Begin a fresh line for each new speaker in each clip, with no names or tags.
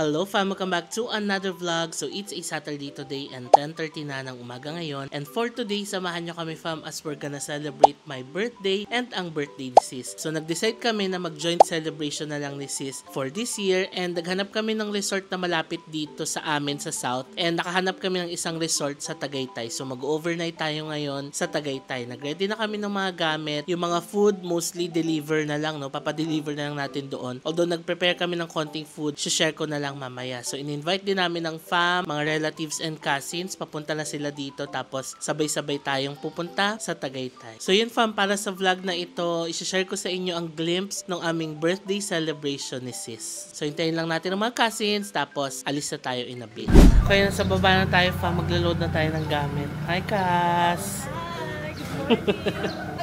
Hello fam, welcome back to another vlog. So it's a Saturday today and 10:30 na ng umaga ngayon. And for today, samahan nyo kami fam as we're gonna celebrate my birthday and ang birthday ni sis. So nag-decide kami na mag-joint celebration na lang ni sis for this year. And naghanap kami ng resort na malapit dito sa amin sa South. And nakahanap kami ng isang resort sa Tagaytay. So mag-overnight tayo ngayon sa Tagaytay. Nag-ready na kami ng mga gamit. Yung mga food, mostly deliver na lang, no? Papadeliver na lang natin doon. Although nag-prepare kami ng konting food, share ko na lang mamaya. So in-invite din namin ng fam, mga relatives and cousins. Papunta na sila dito. Tapos sabay-sabay tayong pupunta sa Tagaytay. So yun fam, para sa vlog na ito, i-share ko sa inyo ang glimpse ng aming birthday celebration ni sis. So hintayin lang natin ng mga cousins. Tapos alis na tayo in a bit. Kaya nasa baba na tayo fam, maglo-load na tayo ng gamit. Hi Cass!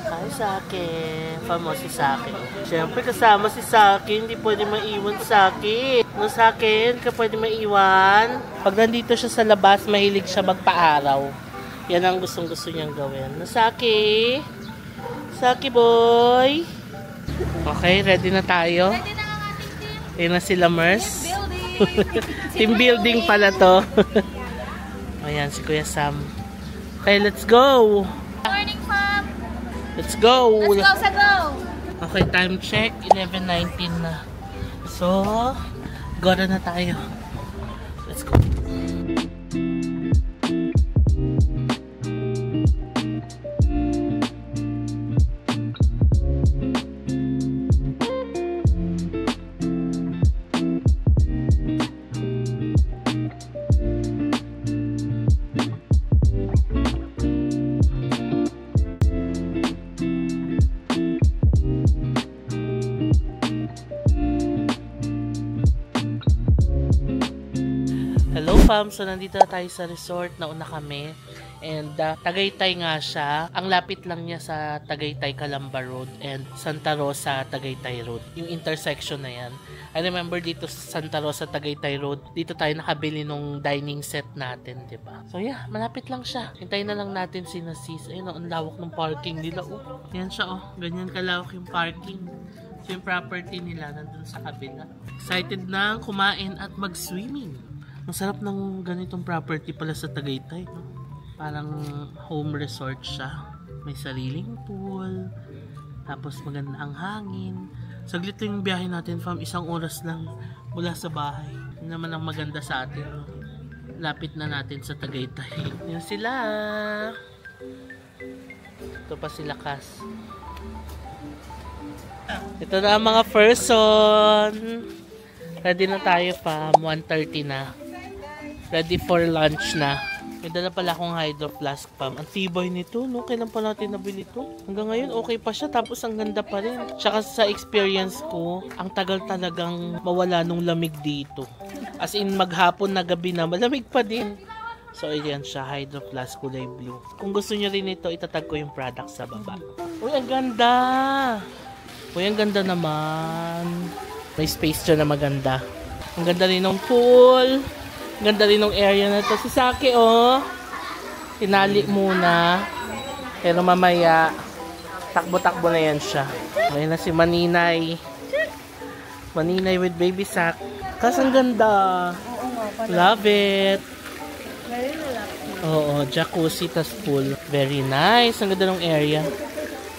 Hi Saki! Fam mo si Saki. Siyempre kasama si Saki, hindi pwede maiwan Saki. No Saki, hindi ka pwede maiwan. Pag nandito siya sa labas, mahilig siya magpa-araw. Yan ang gustong-gusto niyang gawin. No Saki? Saki boy! Okay, ready na tayo?
Ready na ang ating team.
Ayan na sila Mers.
Team
Team building pala to. Ayan, si Kuya Sam. Okay, let's go!
Morning, fam.
Let's go!
Let's go sa go!
Okay, time check. 11:19 na. So, gora na tayo. Let's go. Hello fam, so nandito na tayo sa resort, nauna kami and Tagaytay nga siya, ang lapit lang niya sa Tagaytay Calamba Road and Santa Rosa Tagaytay Road, yung intersection na yan. I remember dito sa Santa Rosa Tagaytay Road, dito tayo nakabili nung dining set natin, diba? So yeah, malapit lang siya, hintayin na lang natin si Sis. Ayun, ang lawak ng parking nila, oh. Yan siya, oh, ganyan kalawak yung parking. So yung property nila nandun sa kabila. Excited na kumain at mag-swimming. Ang sarap ng ganitong property pala sa Tagaytay, no? Parang home resort siya. May sariling pool. Tapos maganda ang hangin. Saglit lang yung biyahe natin, fam. 1 oras lang mula sa bahay. Yun naman ang maganda sa atin, no? Lapit na natin sa Tagaytay. Yun sila. Ito pa sila Cass. Ito na ang mga person. Ready na tayo, fam. 1:30 na. Ready for lunch na. May dala pala akong hydro flask, fam. Ang tibay nito, no? Kailan pa natin nabili ito? Hanggang ngayon, okay pa siya. Tapos ang ganda pa rin. Tsaka sa experience ko, ang tagal talagang mawala nung lamig dito. As in, maghapon na gabi na, malamig pa din. So, ayan siya. Hydro flask, kulay blue. Kung gusto nyo rin ito, itatag ko yung product sa baba. Uy, ang ganda! Uy, ang ganda naman. May space dyan na maganda. Ang ganda rin ng pool. Ganda rin ng area na to. Si Saki, oh. Tinali muna. Pero mamaya, takbo-takbo na yan siya. Ayan na si Maninay. Maninay with baby Sak. Kasi ang ganda. Love it. Oo, jacuzzi tas pool. Very nice. Ang ganda ng area.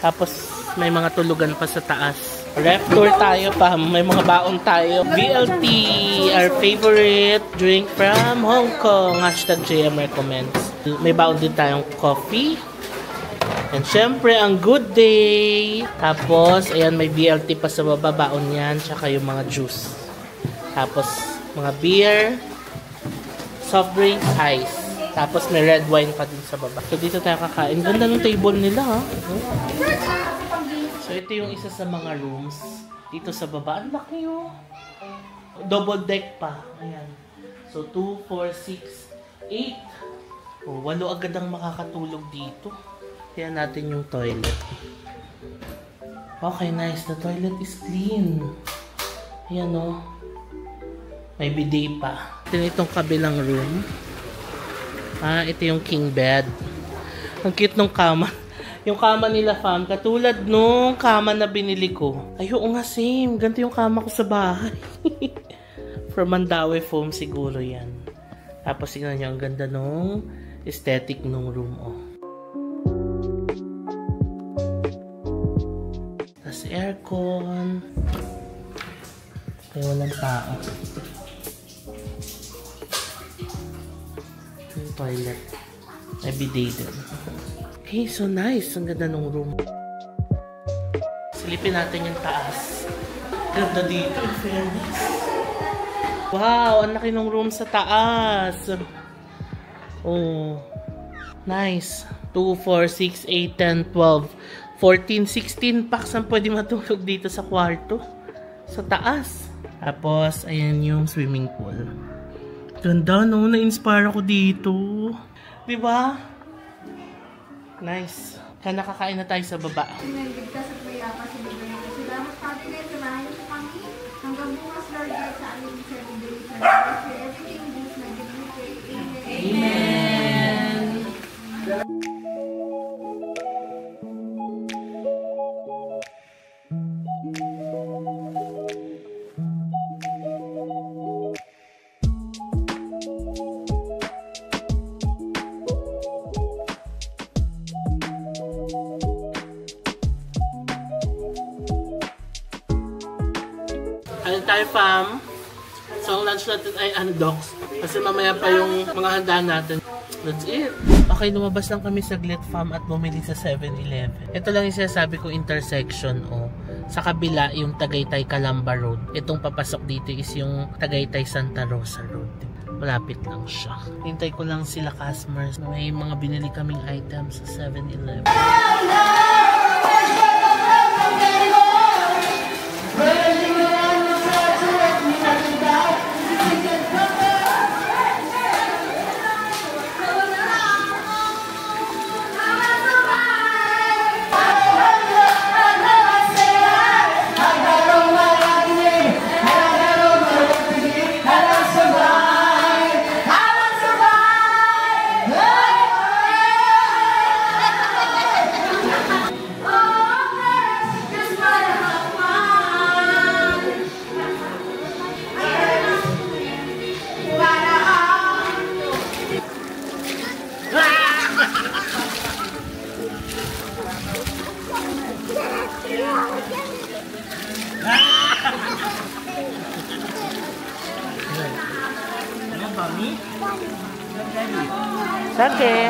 Tapos, may mga tulugan pa sa taas. Ref tour tayo pa. May mga baon tayo. BLT, our favorite drink from Hong Kong. #JM recommends. May baon din tayong coffee. And syempre, ang good day. Tapos, ayan, may BLT pa sa baba. Baon yan. Tsaka yung mga juice. Tapos, mga beer. Soft drinks, ice. Tapos, may red wine pa din sa baba. So, dito tayo kakain. Ganda ng table nila, ha? So, ito yung isa sa mga rooms. Dito sa baba. Ang laki yun. Double deck pa. Ayan. So, 2, 4, 6, 8. O, 8 agad ang makakatulog dito. Tingnan natin yung toilet. Okay, nice. The toilet is clean. Ayan, o. May bidet pa. Ito itong kabilang room. Ito yung king bed. Ang cute ng kama. Yung kama nila, fam, katulad nung kama na binili ko. Ay, oo nga, same. Ganito yung kama ko sa bahay. From Mandawi Foam siguro yan. Tapos tingnan nyo, ang ganda nung aesthetic nung room, oh. Tapos aircon. Kaya walang tao. Yung toilet. May bidet din. Okay, so nice. Ang ganda nung room. Silipin natin yung taas. Ganda dito, in fairness. Wow, ang laki ng room sa taas. Oh, nice. 2, 4, 6, 8, 10, 12, 14, 16 packs ang pwede matulog dito sa kwarto. Sa taas. Tapos, ayan yung swimming pool. Ganda, no? Na-inspire ako dito. Diba? Nice. Kaya nakakain na tayo sa baba.
Salamat Pati, samahan niyo kami hanggang bukas, Lord, sa aming celebration. Everything is na pray. Amen.
Ano tayo, fam? So, ang lunch natin ay dogs. Kasi mamaya pa yung mga handa natin. That's it. Okay, lumabas lang kami saglit, fam, at bumili sa 7-Eleven. Ito lang yung sinasabi ko intersection, oh. Sa kabila, yung Tagaytay Calamba Road. Itong papasok dito is yung Tagaytay Santa Rosa Road. Malapit lang siya. Hintay ko lang sila customers. May mga binili kaming items sa 7-Eleven. Okay.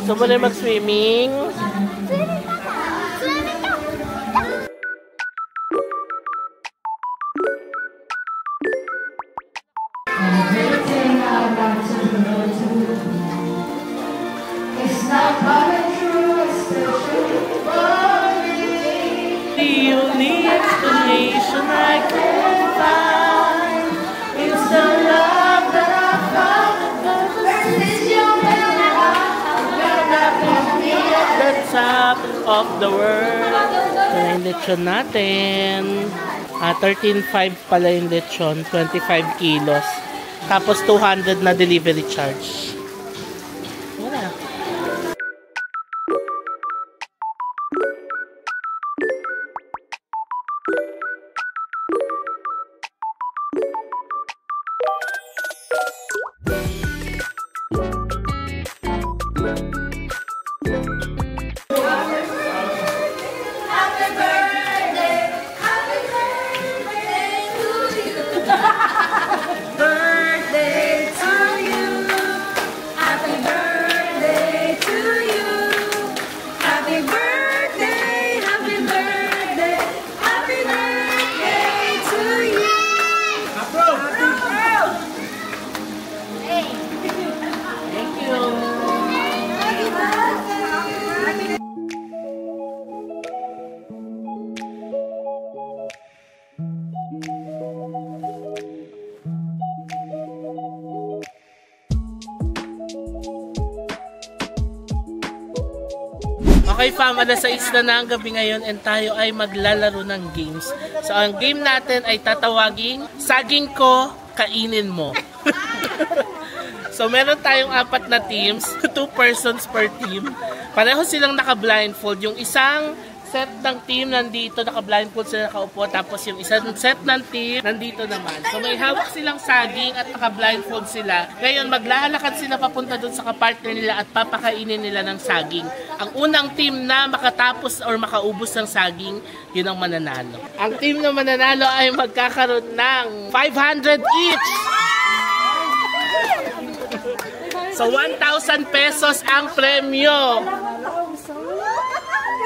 So, muna mag-swimming. The only explanation I can find is the love that I found. At the top of the world. Ito na yung lechon natin. 13.5 pala yung lechon. 25 kilos. Tapos 200 na delivery charge. Wala. Okay fam, alas 6 na ang gabi ngayon and tayo ay maglalaro ng games. So ang game natin ay tatawaging Saging Ko, Kainin Mo. So meron tayong 4 na teams, 2 persons per team. Pareho silang naka-blindfold. Yung isang set ng team nandito, naka-blindfold sila nakaupo, tapos yung isang set ng team nandito naman. So may hawak silang saging at naka-blindfold sila. Ngayon maglalakad sila papunta dun sa kapartner nila at papakainin nila ng saging. Ang unang team na makatapos or makaubos ng saging, yun ang mananalo. Ang team na mananalo ay magkakaroon ng 500 each! So 1,000 pesos ang premyo.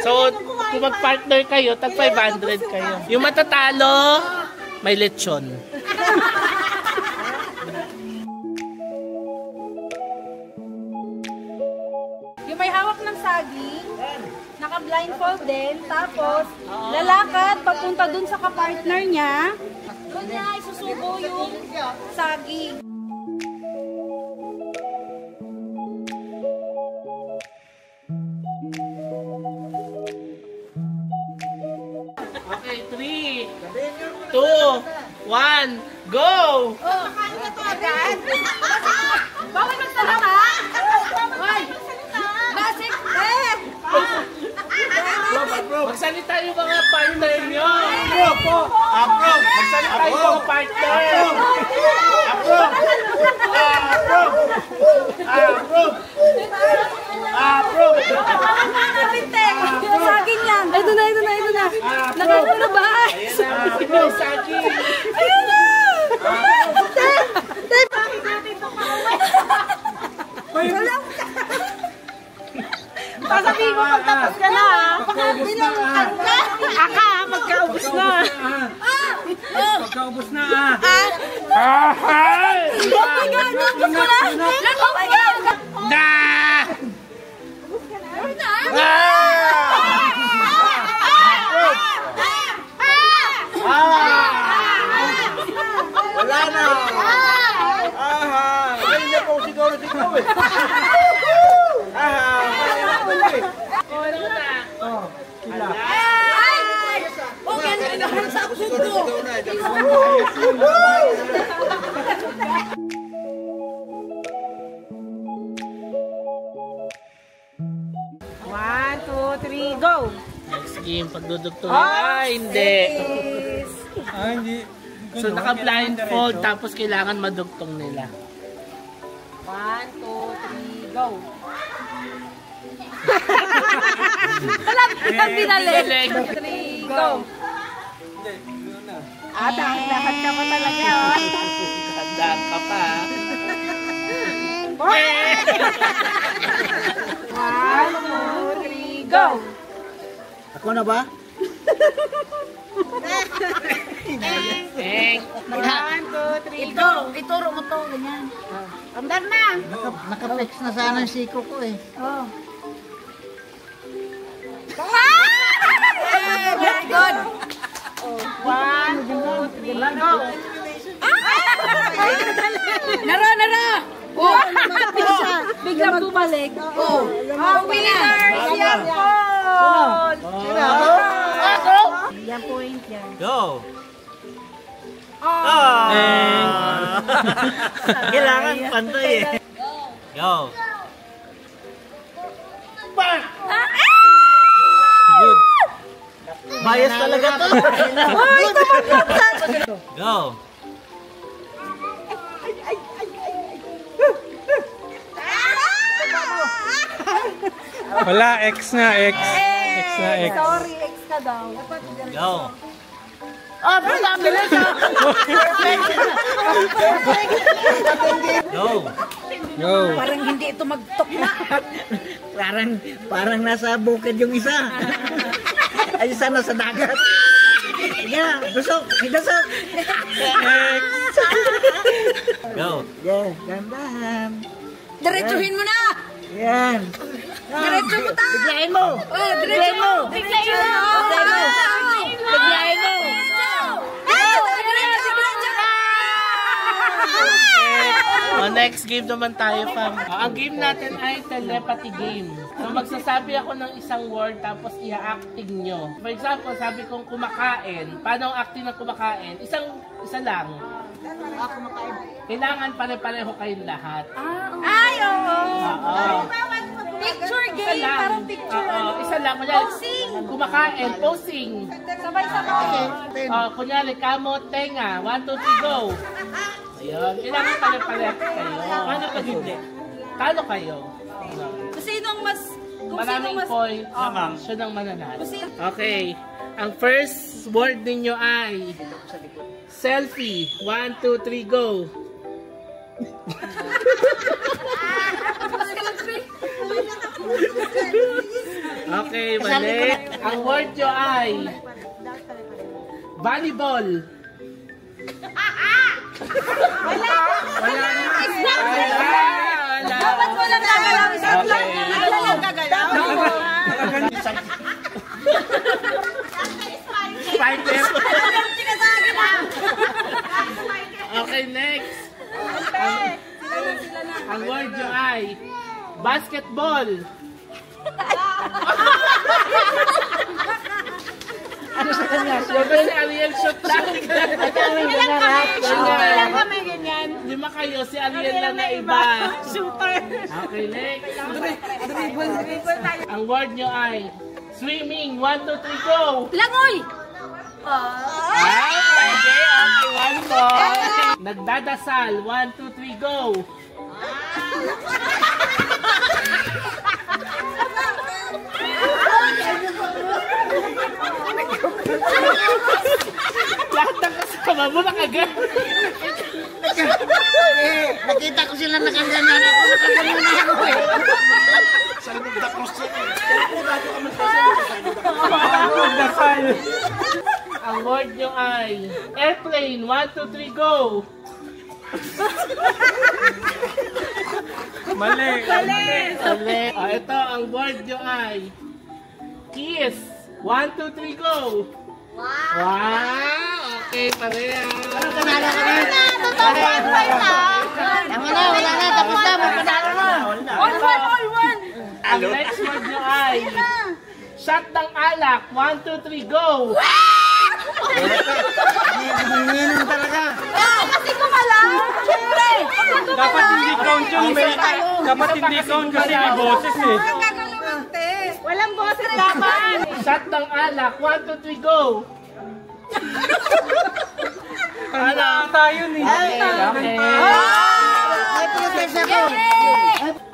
So kung mag-partner kayo, tag 500 kayo. Yung matatalo, may lechon.
Yung may hawak ng saging, naka-blindfold din, tapos lalakad papunta dun sa kapartner niya. Doon niya isusubo yung saging.
Okay, 3, 2, 1, go!
Kakain na to agad. Bawal magsalita. Hoy! Basic!
Magsalita yung mga partner nyo! Approve! Magsalita yung mga partner! Approve!
Saging yan! Ito na! Nakano na ba?
Ayan na, saging!
Ayun na! Sasabihin mo pagtapos ka na ha. Binubukan ka. Aka, magkaubos na.
Pagkaubos na
Ubus mo na.
Na!
Wala na! Ay, hindi po siguro eh. Sila.
Okay, naman sa puto. One, two, three, go!
Next game, pagdudugtong. Ay, hindi.
Hindi.
So, naka-blindfold, tapos kailangan madugtong nila.
1, 2, 3, go!
Binalik.
3, go! Dahan ka pa talaga.
Handaan ka pa.
1, 2, 3, go!
Ako na ba?
Teng.
1, 2, 3, go! Ituro mo to, ganyan. Andar na!
Naka-flex na sana ang siko ko eh.
Oh. Very good! 1, 2, 3, go! Nara! Oh, biglang bumalik. Oh, winners! Yan Paul! Yan point yan.
Go! Kailangan pantay eh. Go! Good. Bias talaga to. Go!
Wala, X na, X. X na, X.
Sorry, X ka daw.
Go!
Bilis ha!
Go!
Go.
Parang hindi ito magtok na.
Parang nasa bukid yung isa. Ay, isa nasa dagat. Yeah, dusok.
X.
Go. Yeah, gandahan.
Diretsuhin mo na!
Yan.
Diretso mo ta!
Biglayin mo.
Oh, diretso mo! Biglayin mo!
Biglayin mo.
Next game naman tayo, fam. Ang game natin ay telepathy game. So magsasabi ako ng isang word tapos i-acting nyo. For example, sabi kong kumakain. Paano ang acting ng kumakain? Isa lang. Kailangan pare-pareho kayong lahat.
Ay, oo!
Oo.
Picture
Isa
game,
lang.
parang picture.
Oo, isa isa lang. Kunyari, kumakain, posing.
Sabay-sabay.
Kunyari, kamot, tenga. 1, 2, 3, go. Ayun. Kailangan palit-palit kayo. Paano pag hindi? Talo kayo.
Kung sinong mas...
Maraming point. Siya nang mananalo.
Kung sino...
Okay. Ang first word ninyo ay selfie. 1, 2, 3, go. Okay, mali. Ang word nyo ay volleyball. Wala na.
Dapat mo lang gagalaw.
Okay.
Ano lang gagalaw?
Spiker. Okay, next. Ang word nyo ay basketball.
Ano sa kanya?
Sabi si Ariel shot lang.
Ilang kami ganyan.
5 kayo, si Ariel lang na iba.
Shooter.
Okay, next. Ang word nyo ay swimming. 1, 2, 3, go!
Langoy!
Okay, 1 point. Nagdadasal. 1, 2, 3, go! Lahat ng kasama mo nakagano.
Nakita ko sila nakaganan ako. Nakaganan na ako eh. Saan nagdakros siya
Dasal.
Ang word nyo ay airplane. 1, 2, 3, go!
Mali.
Mali. Ito, ang word nyo ay kiss. 1, 2, 3, go! Wow! Okay, pareha.
Panalo ka na. Wala na. Tapos na. Panalo na.
All one!
Ang next word nyo ay shot ng alak. 1, 2, 3, go!
Nanginom talaga.
Kasi kumalang! Siyempre!
Dapat hindi count yung may... Dapat hindi count kasi may boses eh.
Walang boses dapat!
Shot ng alak. 1, 2, 3, go!
Ano tayo ni?
Okay.
May protest ako.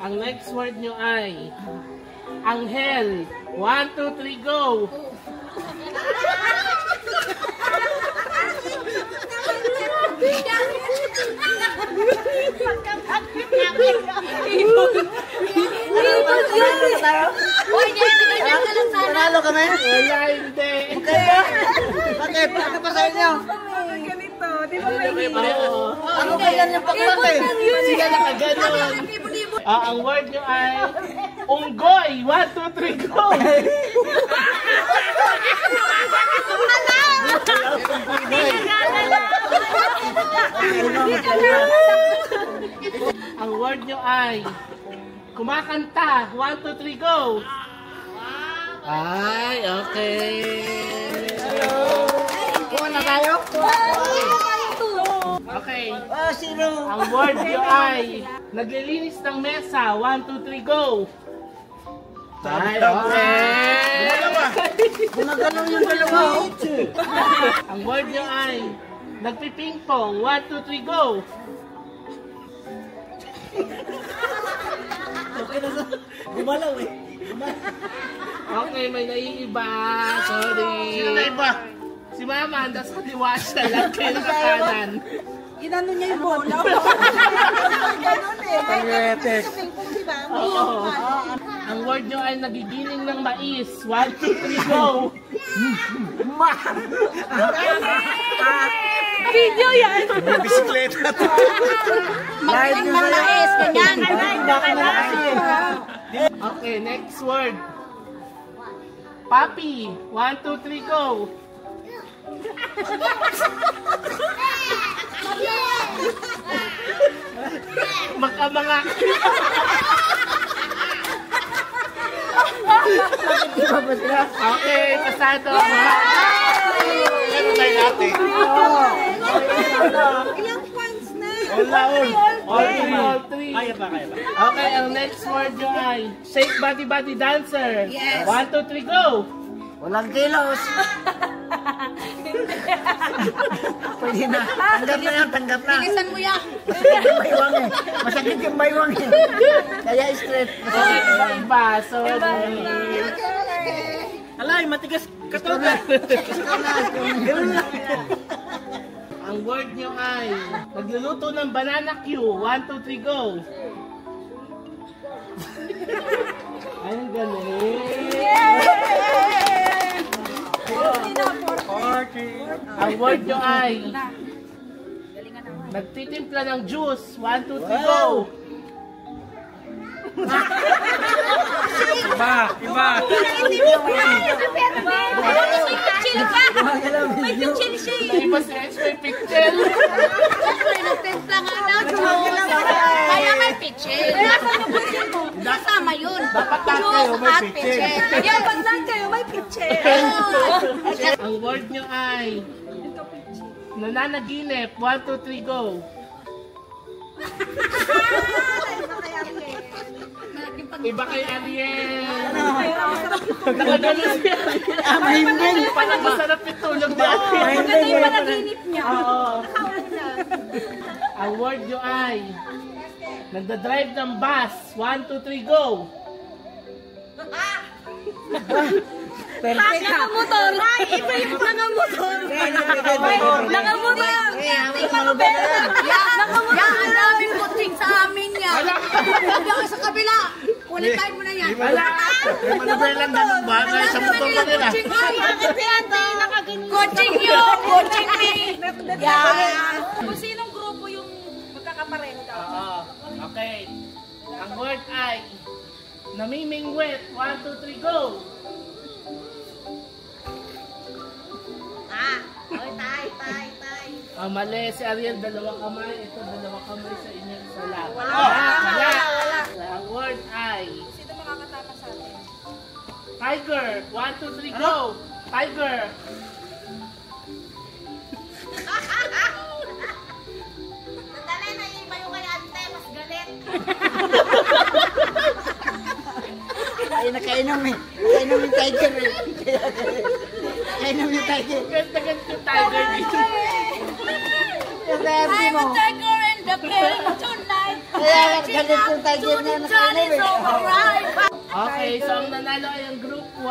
Ang next word nyo ay anghel. 1, 2, 3, go!
Panalo kami?
Wala, hindi.
Bakit? Ano pa sa inyo?
Oo.
Ako kaya yung pakbate.
Sila nakaganon. Ang word nyo ay unggoy. 1, 2, 3, go! Ang word nyo ay kumakanta. 1, 2, 3, go! Ay, okay.
Kuha na tayo?
Okay.
Sino?
Ang word nyo ay naglilinis ng mesa. 1, 2, 3, go! Ay, okay.
Gumagalaw yung dalawa.
Ang word nyo ay nagpipingpong. 1, 2, 3, go!
Gumalaw eh.
Okay, may naiiba. Sorry.
Sino na iba?
Si Mama, andas sa liwas na lang kayo sa kanan.
Inano niya yung bola.
Pagretek.
Oo. Ang word nyo ay nagigiling ng mais. 1, 2, 3, go!
Video yan!
Bisikleta to.
Magaling ng mais, ganyan.
Okay, next word. Papi. 1, 2, 3, go! Makamanga. Okay, pasado. Ano tayo natin?
Ilang points na?
All All three.
Kaya pa.
Okay, ang next word nyo ay shake body body dancer.
Yes.
1, 2, 3, go!
Walang kilos. Pwede na. Tanggap na.
Bilisan mo yan.
Baywang eh. Masakit yung baywang eh. Kaya straight.
Okay, iba-iba. Sorry.
Alay, matigas katoga.
Ang word nyo ay nagluluto ng banana Q. 1, 2, 3, go! Ay, ang galing. Ang word nyo ay nagtitimpla ng juice. 1, 2, 3, go!
Iba.
May pichil siya eh.
Naiba si Edge, may picture.
Nagtempla nga na. Kaya may pichil. Kasama yun.
Dapat lahat kayo may picture.
Dapat lang kayo may pichil.
Ang word nyo ay nananaginip. 1, 2, 3, go! Iba kay Ariel. Nakagano siya.
Mahimbing.
Parang masarap yung tulog ni Ariel.
Maganda yung panaginip niya.
Oo. Ang word nyo ay nagdadrive ng bus. 1, 2, 3, go!
Perfect ha.
Nakamotor. Iba yung nakamotor. Nakamotor. Nakamotor. Ang daming kutsing sa amin yan. Hanggang sa kabila. Kunin tayo mo na yan.
May manabelang ganun ba? May sa motor ka nila.
Coaching yun! Coaching me! Yan! Kung sinong grupo yung magkakapareho daw?
Oo. Okay. Ang word ay namimingwit. 1, 2, 3, go!
Tay.
Mali. Si Ariel, dalawang kamay. Ito, dalawang kamay sa inyo. Isa lang. Wala. Ang word ay
Sino makakatama sa atin?
tiger. 1, 2, 3, go! Tiger.
Sandali, naiiba yung kay ante, mas galit.
Ay, nakainom eh. Nakainom yung tiger eh. Nakainom yung tiger.
Ganda-ganda yung tiger dito.
Yung dati
I'm
mo.
a tiger in the game tonight.
Kaya galit yung tiger na nakainom eh.
Alright.
Okay, so ang nanalo ay ang group 1.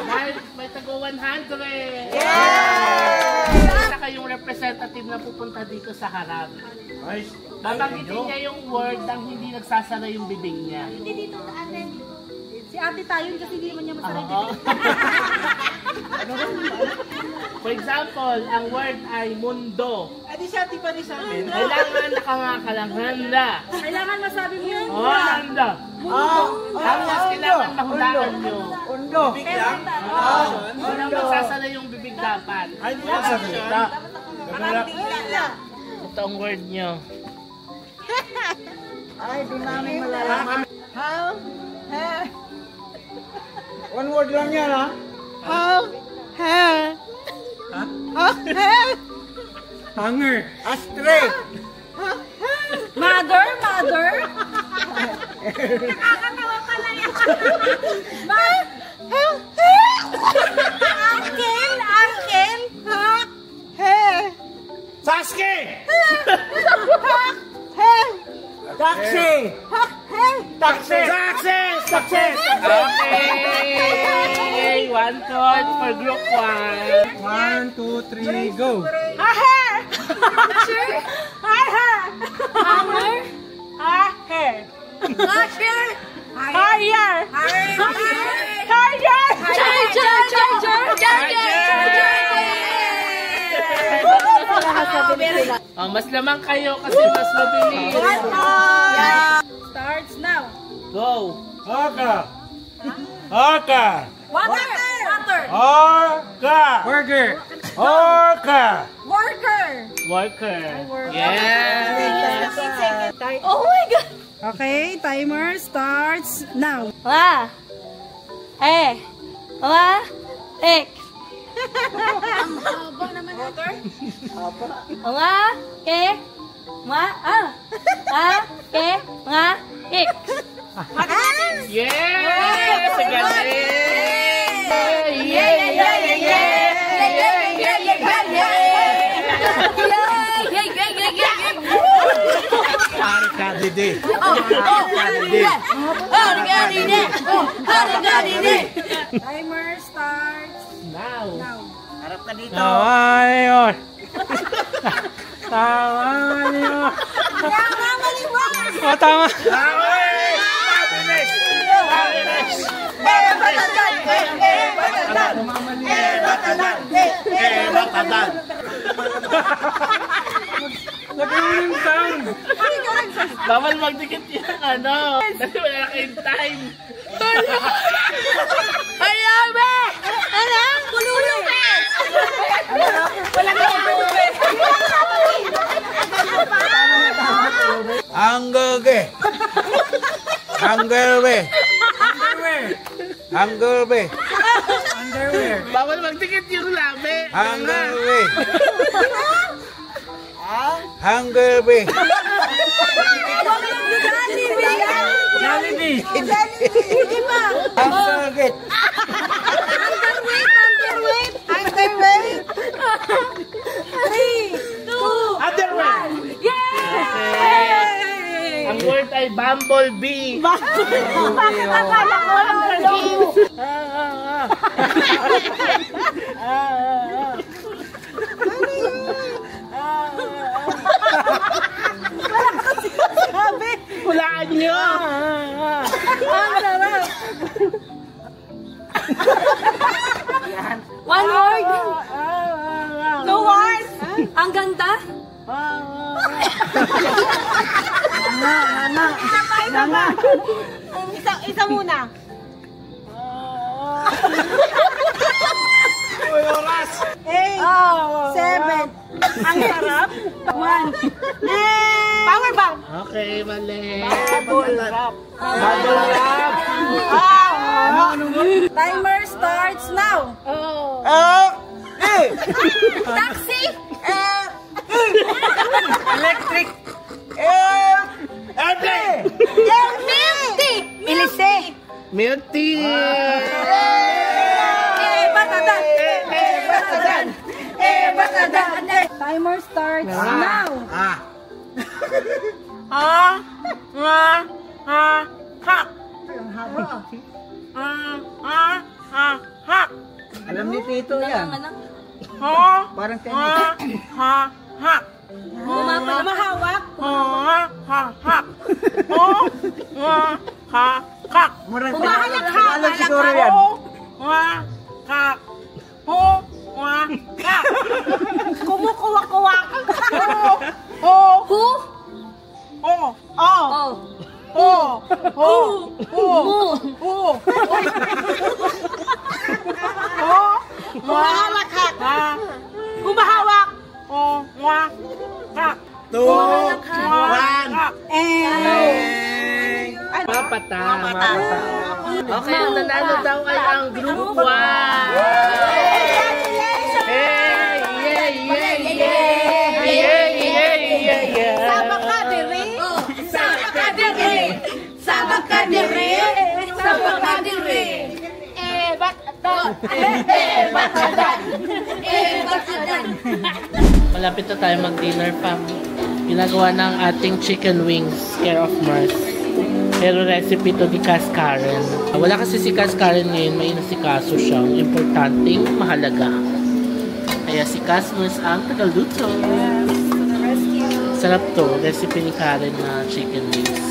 Dahil may tago 100. Isa kayong representative na pupunta dito sa harap. Babanggitin niya yung word nang hindi nagsasara yung bibig niya.
Si ate tayo kasi hindi naman niya masarap.
Oo. For example, ang word ay mundo.
Adi siya, di ba ni sa amin?
Kailangan nakangaka lang. Handa.
Kailangan masabi mo yun.
Oh, handa. Tapos kailangan mahulaan nyo.
Undo.
Walang magsasara yung bibig dapat.
Ay, di ba sa kita?
Ito ang word nyo.
Ay, di namin malalaman. How? One word lang yan, ha? How?
Hanger.
Astray.
Mother? Nakakatawa pala yan. Uncle?
Sasuke!
Taxi. Taxi.
Success!
Okay! 1 point for group 1.
1, 2, 3, go!
Mas lamang kayo kasi mas mabilis.
Starts now.
Go!
Haka!
Water.
Burger!
Worker. Yes!
Oh my God.
Okay, timer starts now.
Ang haba naman. Water? Nga, ke, nga, ke, nga, ik.
Yes! Galing!
Timer starts
Now!
Harap ka dito.
Ayun. Tama niyo. Oh, tama. Nag-iuling sound.
Bawal magdikit yung ano. Kasi wala na kayong time.
Ayabe! Ano? Kululong ka! Wala ka kululong.
Anggerbe. Anggerbe. Anggerbe.
Underwear.
Bawal magdikit yung labi.
Anggerbe. Anggerbe.
Jollibee.
Hindi pa.
Anggerbe.
Underweight. 3, 2,
Underwear.
Yay!
Ang word ay bumblebee.
Bakit akala ko walang review? Sabi,
Hulaan nyo.
ang sarap.
One word. Two words. Ang ganda.
Isa muna. Eight, 7. Ang sarap. 1. Power bank.
Okay, mali.
Bubble wrap. Timer starts now.
Taxi.
Electric.
Milk tea.
Ilise.
Milk tea.
Batadan. Timer starts now.
Alam ni Tito yan. Parang tennis.
Mahawak.
Alam siguro yan.
Kumukuwak-kuwak.
Who?
Humahawak.
Mapata. Okay, ang nanalo daw ay ang group 1. Malapit na tayo mag-dinner, fam. Ginagawa ng ating chicken wings, care of Mars. Pero recipe to ni Cass Karen. Wala kasi si Cass Karen ngayon, may inasikaso siyang importanteng mahalaga. Kaya si Cass Mars ang tagaluto. Sarap to, recipe ni Karen na chicken wings.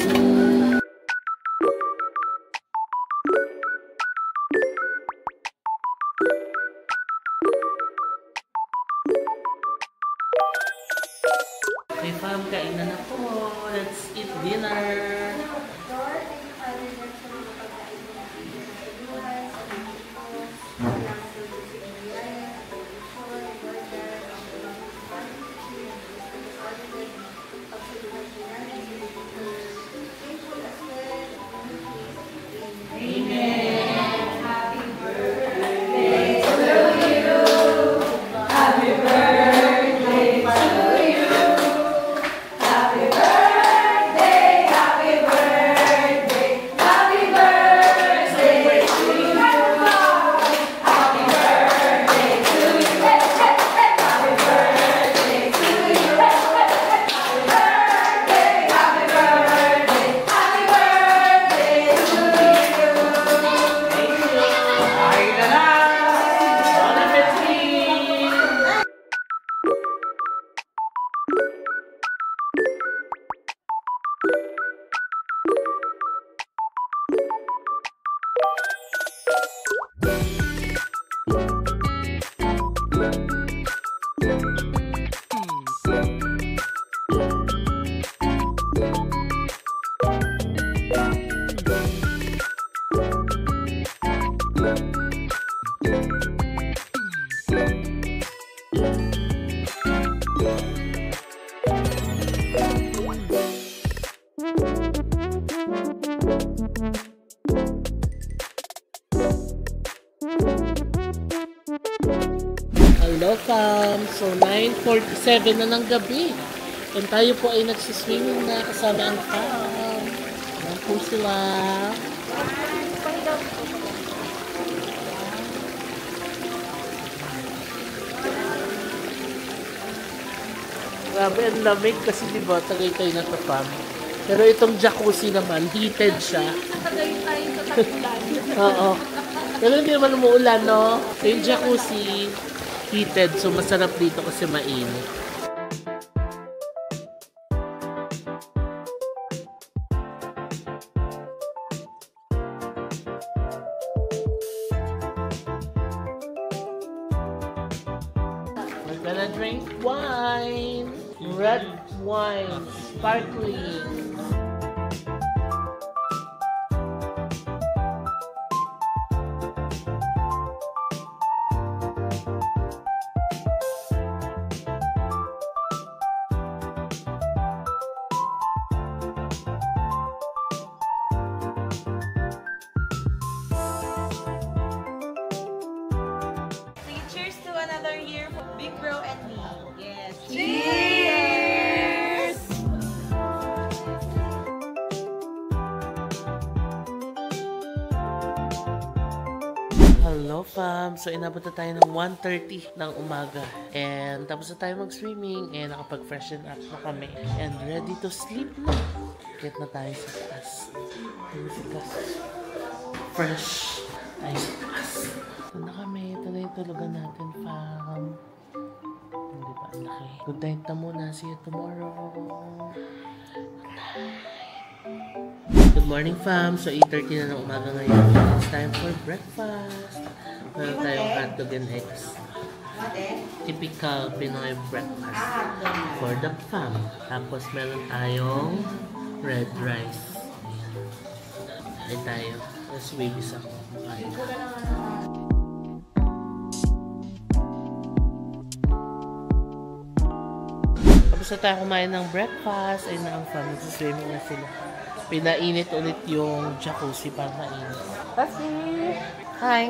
Okay, fam, kainan na po. Let's eat dinner.
Happy birthday
Hello fam! So 9:47 na ng gabi. And tayo po ay nagsiswimming na kasama ang fam. Yan po sila. Grabe, ang lamig kasi diba Tagaytay na to fam. Pero itong jacuzzi naman, heated siya.
Tagaytay sa tagulan.
Oo. Pero hindi naman umuulan, no? So yung jacuzzi, heated. So masarap dito kasi mainit. We're gonna drink wine. Red wine. Sparkling.
Cheers to another year for Big Bro and me. Yes.
Cheers!
Hello fam! So inabot na tayo ng 1:30 ng umaga. And tapos na tayo mag-swimming. And nakapag-freshen up na kami. And ready to sleep na. Get na tayo sa taas. Fresh. Tayo sa taas. Ito na kami. Ito na yung tulugan natin fam. Hindi ba ang laki? Good night na muna. See you tomorrow. Good morning fam. So 8:30 na ng umaga ngayon. It's time for breakfast. Meron tayong hotdog and eggs. Typical Pinoy breakfast for the fam. Tapos meron tayong red rice. Ayan tayo. Tapos babies ako. Ayan. Tapos na tayo kumain ng breakfast. Ayun na ang fam. Swimming na sila. Pinainit ulit yung jacuzzi para mainit. Hi!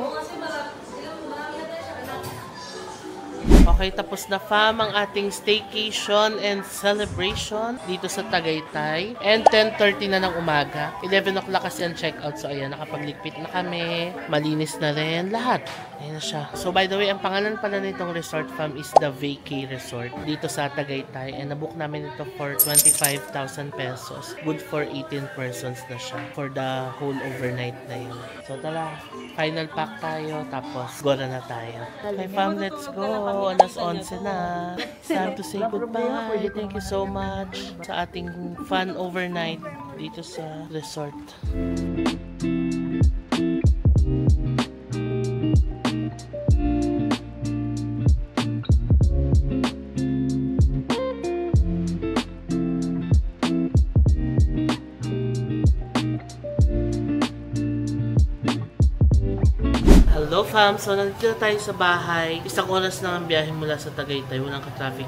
Okay, tapos na fam ang ating staycation and celebration dito sa Tagaytay. And 10:30 na ng umaga. 11 o'clock kasi ang check-out. So ayan, nakapagligpit na kami. Malinis na rin lahat. Ayan na siya. So by the way, ang pangalan pala nitong resort fam is the Vacay Resort dito sa Tagaytay. And nabook namin ito for 25,000 pesos. Good for 18 persons na siya for the whole overnight na yun. So tara, final pack tayo. Tapos gora na tayo. Okay fam, let's go. Alas 11 na. Time to say goodbye. Thank you so much sa ating fun overnight dito sa resort. Hello fam! So nandito na tayo sa bahay. Isang oras lang ang biyahe mula sa Tagaytay. Walang ka-traffic.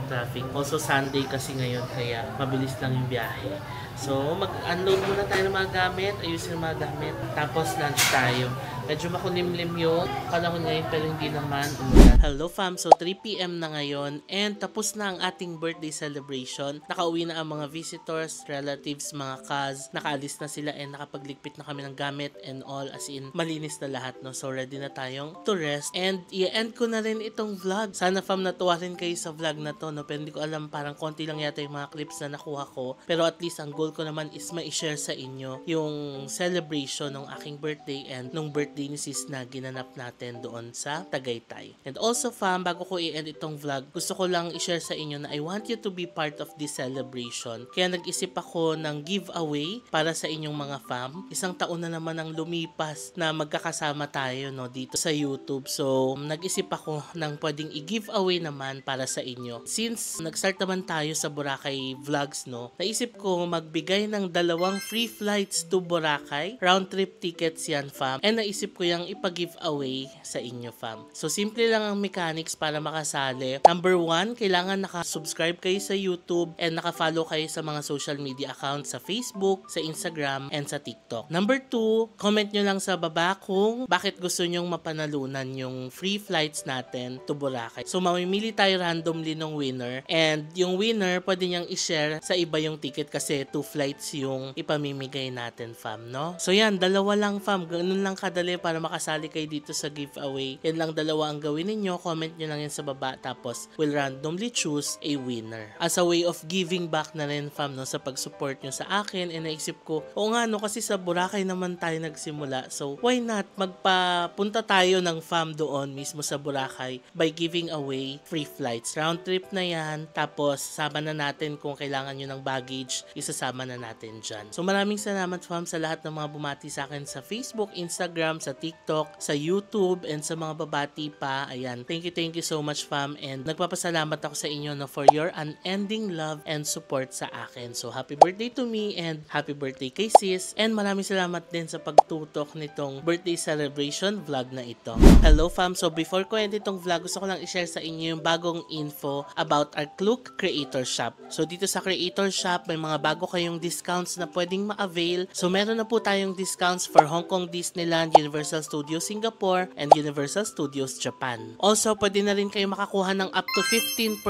Also Sunday kasi ngayon kaya mabilis lang yung biyahe. So mag-unload muna tayo ng mga gamit. Ayusin yung mga gamit. Tapos lunch tayo. Medyo makulimlim yung panahon ngayon pero hindi naman umulan. Hello fam! So 3 PM na ngayon and tapos na ang ating birthday celebration. Nakauwi na ang mga visitors, relatives, mga cuz. Nakaalis na sila and nakapagligpit na kami ng gamit and all as in malinis na lahat. No? So ready na tayong to rest and i-end ko na rin itong vlog. Sana fam natuwa rin kayo sa vlog na to. No? Pero hindi ko alam, parang konti lang yata yung mga clips na nakuha ko. Pero at least ang goal ko naman is ma-share sa inyo yung celebration ng aking birthday and nung birthday ni sis na ginanap natin doon sa Tagaytay. And also fam, bago ko i-end itong vlog, gusto ko lang i-share sa inyo na I want you to be part of this celebration. Kaya nag-isip ako ng giveaway para sa inyong mga fam. Isang taon na naman ang lumipas na magkakasama tayo no, dito sa YouTube. So, nag-isip ako ng pwedeng i-giveaway naman para sa inyo. Since nag-start naman tayo sa Boracay Vlogs, no, naisip ko magbigay ng 2 free flights to Boracay. Round trip tickets yan fam. And naisip naisip ko yung ipag-giveaway sa inyo, fam. So, simple lang ang mechanics para makasali. Number 1, kailangan naka-subscribe kayo sa YouTube and naka-follow kayo sa mga social media accounts sa Facebook, sa Instagram, and sa TikTok. Number 2, comment nyo lang sa baba kung bakit gusto nyong mapanalunan yung free flights natin to Boracay. So, mamimili tayo randomly ng winner and yung winner, pwede niyang i-share sa iba yung ticket kasi 2 flights yung ipamimigay natin, fam, no? So, yan, dalawa lang, fam. Ganun lang kadali para makasali kayo dito sa giveaway. Yan lang dalawa ang gawin ninyo. Comment nyo lang yan sa baba tapos we'll randomly choose a winner. As a way of giving back na rin, fam, no, sa pag-support nyo sa akin. And naisip ko, oo nga, no, kasi sa Boracay naman tayo nagsimula. So, why not? Magpapunta tayo ng fam doon mismo sa Boracay by giving away free flights. Round trip na yan. Tapos, sama na natin kung kailangan nyo ng baggage, isasama na natin dyan. So, maraming salamat, fam, sa lahat ng mga bumati sa akin sa Facebook, Instagram, sa TikTok, sa YouTube, and sa mga babati pa. Ayan. Thank you so much, fam. And nagpapasalamat ako sa inyo, no, for your unending love and support sa akin. So, happy birthday to me and happy birthday kay sis. And maraming salamat din sa pagtutok nitong birthday celebration vlog na ito. Hello, fam. So, before ko end itong vlog, gusto ko lang i-share sa inyo yung bagong info about our Klook Creator Shop. So, dito sa Creator Shop, may mga bago kayong discounts na pwedeng ma-avail. So, meron na po tayong discounts for Hong Kong Disneyland, Universal Studios Singapore, and Universal Studios Japan. Also, pwede na rin kayo makakuha ng up to 15%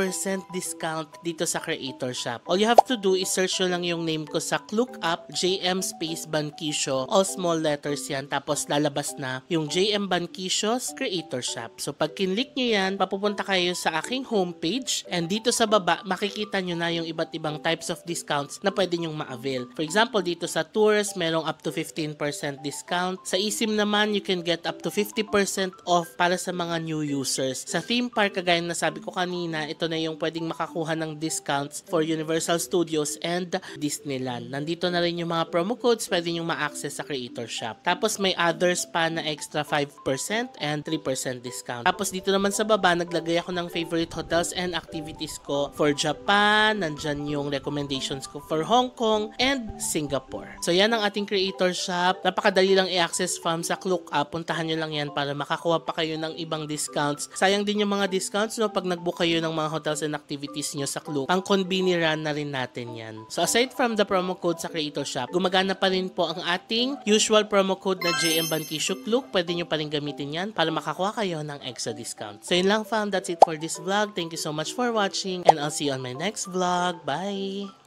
discount dito sa Creator Shop. All you have to do is search nyo lang yung name ko sa Klook app, JM Space Banquisio, all small letters yan, tapos lalabas na yung JM Banquisio's Creator Shop. So, pag kinlik nyo yan, papupunta kayo sa aking homepage, and dito sa baba, makikita nyo na yung iba't ibang types of discounts na pwede nyong ma-avail. For example, dito sa tours, merong up to 15% discount. Sa eSIM naman, you can get up to 50% off para sa mga new users. Sa theme park, kagaya na sabi ko kanina, ito na yung pwedeng makakuha ng discounts for Universal Studios and Disneyland. Nandito na rin yung mga promo codes pwede nyong ma-access sa Creator Shop. Tapos may others pa na extra 5% and 3% discount. Tapos dito naman sa baba, naglagay ako ng favorite hotels and activities ko for Japan. Nandyan yung recommendations ko for Hong Kong and Singapore. So yan ang ating Creator Shop. Napakadali lang i-access, fam, sa Klook app. Puntahan nyo lang yan para makakuha pa kayo ng ibang discounts. Sayang din yung mga discounts, no, pag nag-book kayo ng mga hotels and activities nyo sa Klook. Pang convenient na rin natin yan. So aside from the promo code sa Creator Shop, gumagana pa rin po ang ating usual promo code na JM Banquisio Klook. Pwede nyo pa rin gamitin yan para makakuha kayo ng extra discount. So yun lang, fam. That's it for this vlog. Thank you so much for watching and I'll see you on my next vlog. Bye!